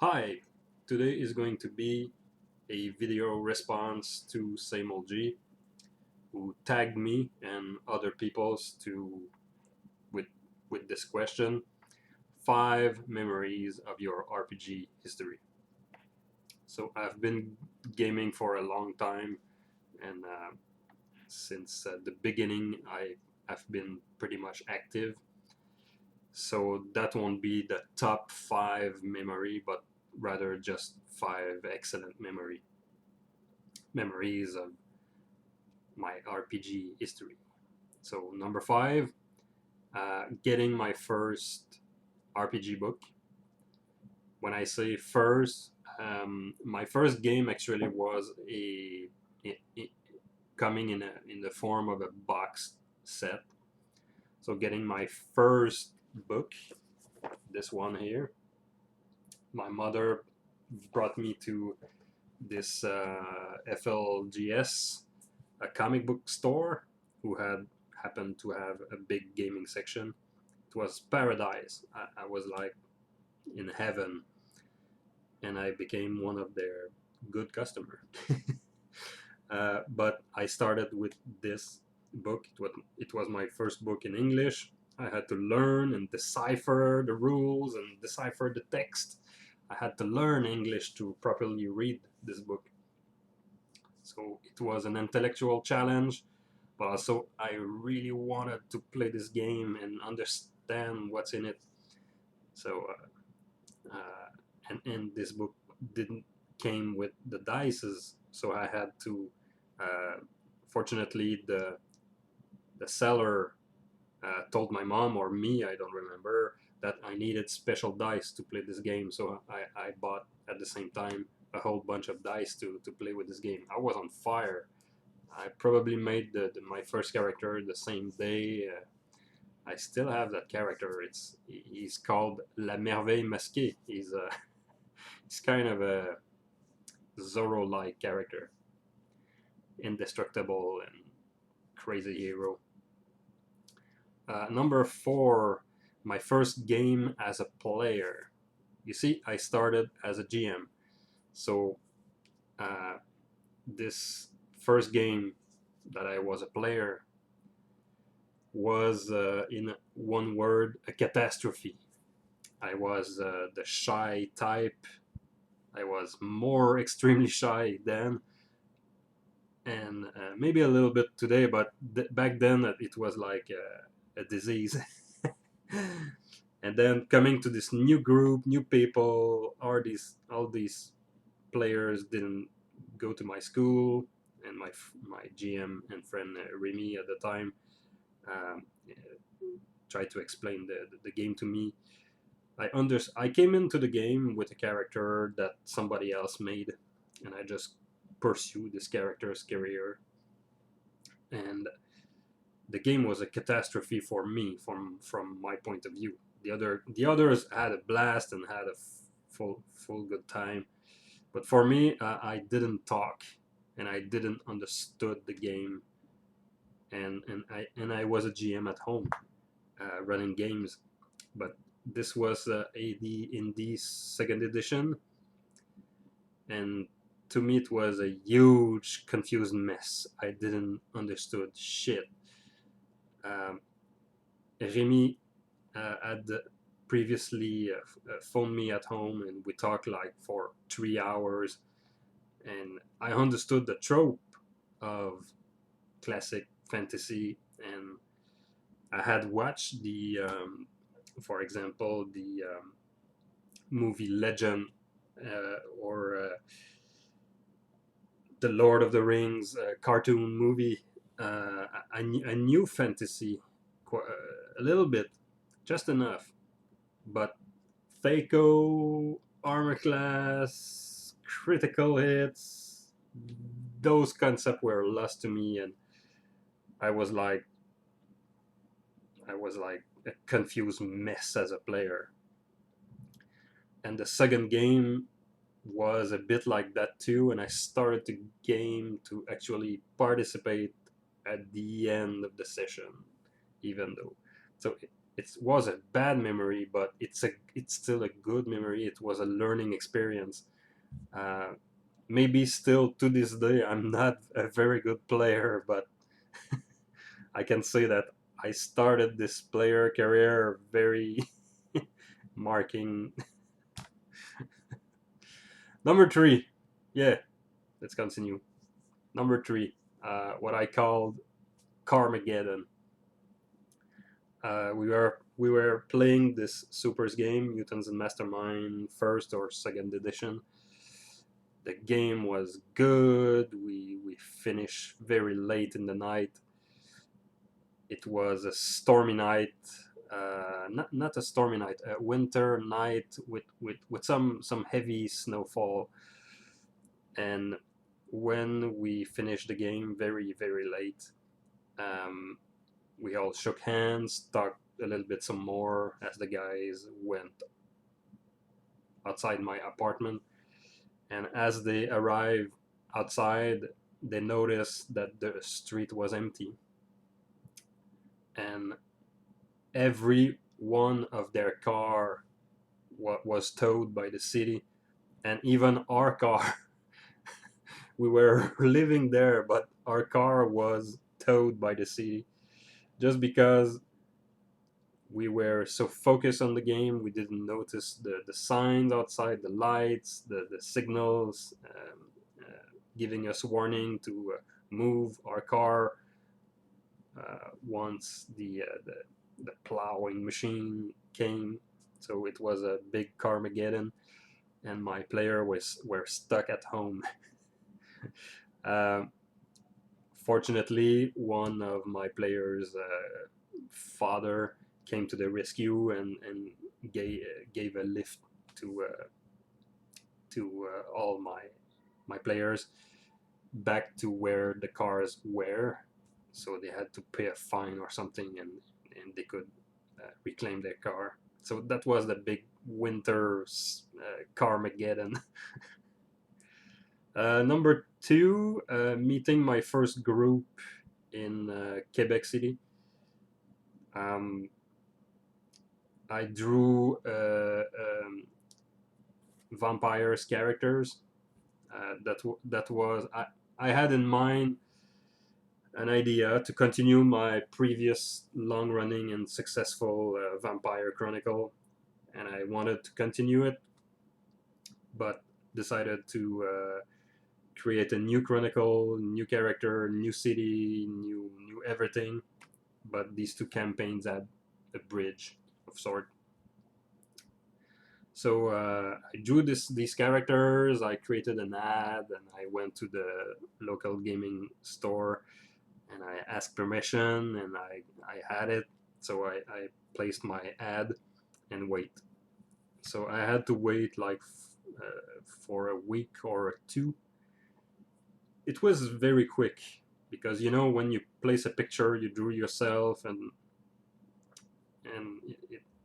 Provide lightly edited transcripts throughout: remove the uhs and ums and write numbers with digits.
Hi, today is going to be a video response to Sameoldji, who tagged me and other peoples to with with this question: 5 memories of your RPG history. So I've been gaming for a long time, and since the beginning, have been pretty much active. So that won't be the top 5 memory, but rather just 5 excellent memories of my RPG history. So number 5, getting my first RPG book. When I say first, my first game actually was a coming in the form of a box set. So getting my first book, this one here, my mother brought me to this FLGS, a comic book store, who had happened to have a big gaming section. It was paradise. I was like in heaven, and I became one of their good customers. But I started with this book. It was my first book in English. I had to learn and decipher the rules and decipher the text. I had to learn English to properly read this book. So it was an intellectual challenge, but also I really wanted to play this game and understand what's in it. So, and this book didn't came with the dices, so I had to. Fortunately, the seller told my mom or me, I don't remember, that I needed special dice to play this game. So I bought at the same time a whole bunch of dice to play with this game. I was on fire. I probably made my first character the same day. I still have that character. He's called La Merveille Masquée. He's kind of a Zorro-like character, indestructible and crazy hero. Number 4, my first game as a player. You see, I started as a GM, so uh, this first game that I was a player was, in one word, a catastrophe. I was the shy type. I was more extremely shy then, and maybe a little bit today, but back then it was like a disease. And then coming to this new group, new people, all these players didn't go to my school, and my GM and friend Remy at the time um, tried to explain the game to me. I came into the game with a character that somebody else made, and I just pursued this character's career. And the game was a catastrophe for me from my point of view. The others had a blast and had a full good time, but for me, I didn't talk, and I didn't understood the game, and I was a GM at home, running games, but this was AD in the second edition, and to me it was a huge confused mess. I didn't understood shit. Um, Remy had previously phoned me at home, and we talked like for 3 hours, and I understood the trope of classic fantasy, and I had watched for example, the movie Legend, or the Lord of the Rings cartoon movie. I knew fantasy a little bit, just enough, but Thaco, armor class, critical hits, those concepts were lost to me, and I was like, I was like a confused mess as a player. And the second game was a bit like that too, and I started the game to actually participate at the end of the session, even though. So it was a bad memory, but it's still a good memory. It was a learning experience. Uh, Maybe still to this day, I'm not a very good player, but I can say that I started this player career very marking. Number three, yeah, let's continue. Number three, what I called Carmageddon. We were playing this Supers game, Mutants and Mastermind, first or second edition. The game was good. We finished very late in the night. It was a stormy night, not a stormy night, a winter night with some heavy snowfall. And when we finished the game very late, um, we all shook hands, talked a little bit some more as the guys went outside my apartment. And as they arrived outside, they noticed that the street was empty, and every one of their car was towed by the city, and even our car. We were living there, but our car was towed by the city just because we were so focused on the game. We didn't notice the signs outside, the lights, the signals, giving us warning to move our car once the plowing machine came. So it was a big Carmageddon, and my player were stuck at home. uh, Fortunately, one of my players' father came to the rescue and gave a lift to all my players back to where the cars were, so they had to pay a fine or something, and they could reclaim their car. So that was the big winter Carmageddon. Number two, meeting my first group in Quebec City. Um, I drew vampires characters. That was I had in mind an idea to continue my previous long-running and successful Vampire Chronicle, and I wanted to continue it, but decided to create a new chronicle, new character, new city, new everything. But these two campaigns had a bridge of sort. So I drew these characters. I created an ad, and I went to the local gaming store, and I asked permission, and I had it. So I placed my ad and wait. So I had to wait like for a week or two. It was very quick because when you place a picture, you drew yourself, and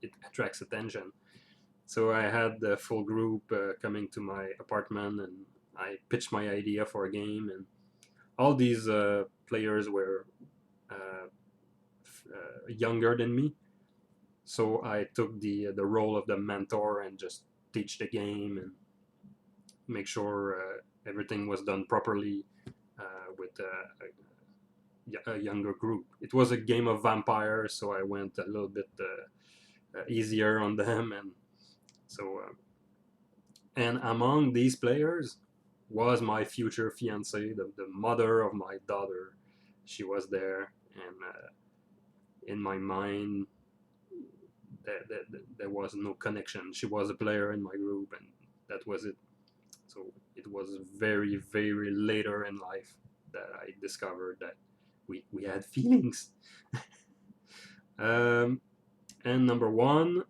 it attracts attention. So I had the full group coming to my apartment, and I pitched my idea for a game, and all these players were younger than me. So I took the role of the mentor and just teach the game and make sure everything was done properly with a younger group. It was a game of vampires, so I went a little bit easier on them, and so and among these players was my future fiance, the mother of my daughter. She was there, and in my mind, there was no connection. She was a player in my group, and that was it. So it was very later in life that I discovered that we had feelings. um, and number one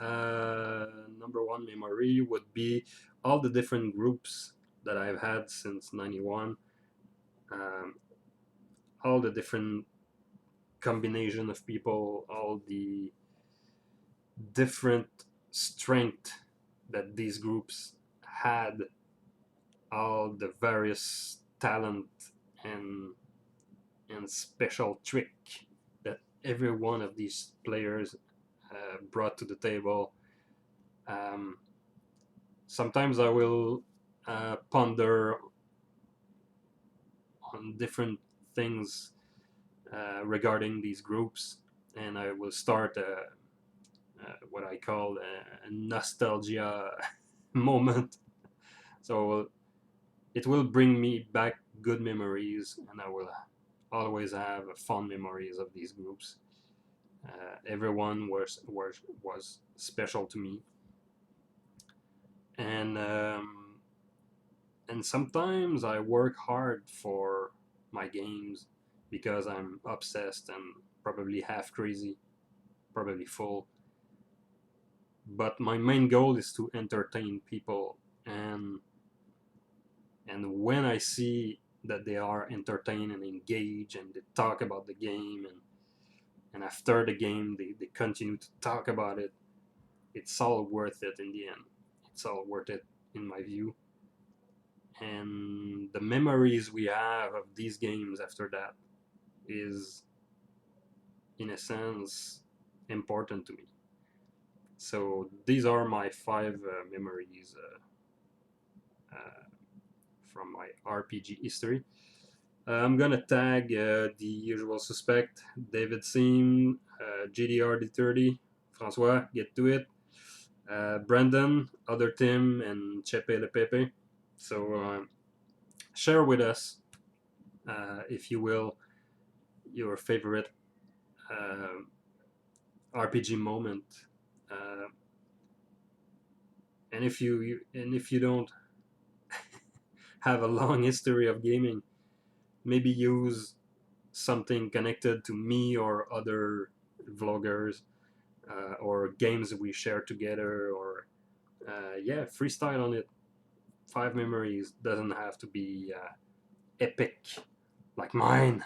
memory would be all the different groups that I've had since '91. Um, all the different combination of people, all the different strength that these groups had, all the various talent and special trick that every one of these players brought to the table. Sometimes I will ponder on different things regarding these groups, and I will start what I call a nostalgia moment. So it will bring me back good memories, and I will always have fond memories of these groups. Everyone was special to me, and and sometimes I work hard for my games because I'm obsessed and probably half crazy, probably full. But my main goal is to entertain people, and when I see that they are entertained and engaged and they talk about the game, and after the game they continue to talk about it, it's all worth it in the end. It's all worth it in my view. And the memories we have of these games after that is, in a sense, important to me. So these are my five memories from my RPG history. I'm gonna tag the usual suspect, David Seam, GDRD30, Francois, get to it, Brandon, OtherTim, and Chepe Le Pepe. So share with us, if you will, your favorite RPG moment. Uh, and if you don't have a long history of gaming, maybe use something connected to me or other vloggers, or games we share together, or yeah, freestyle on it. Five memories doesn't have to be epic like mine.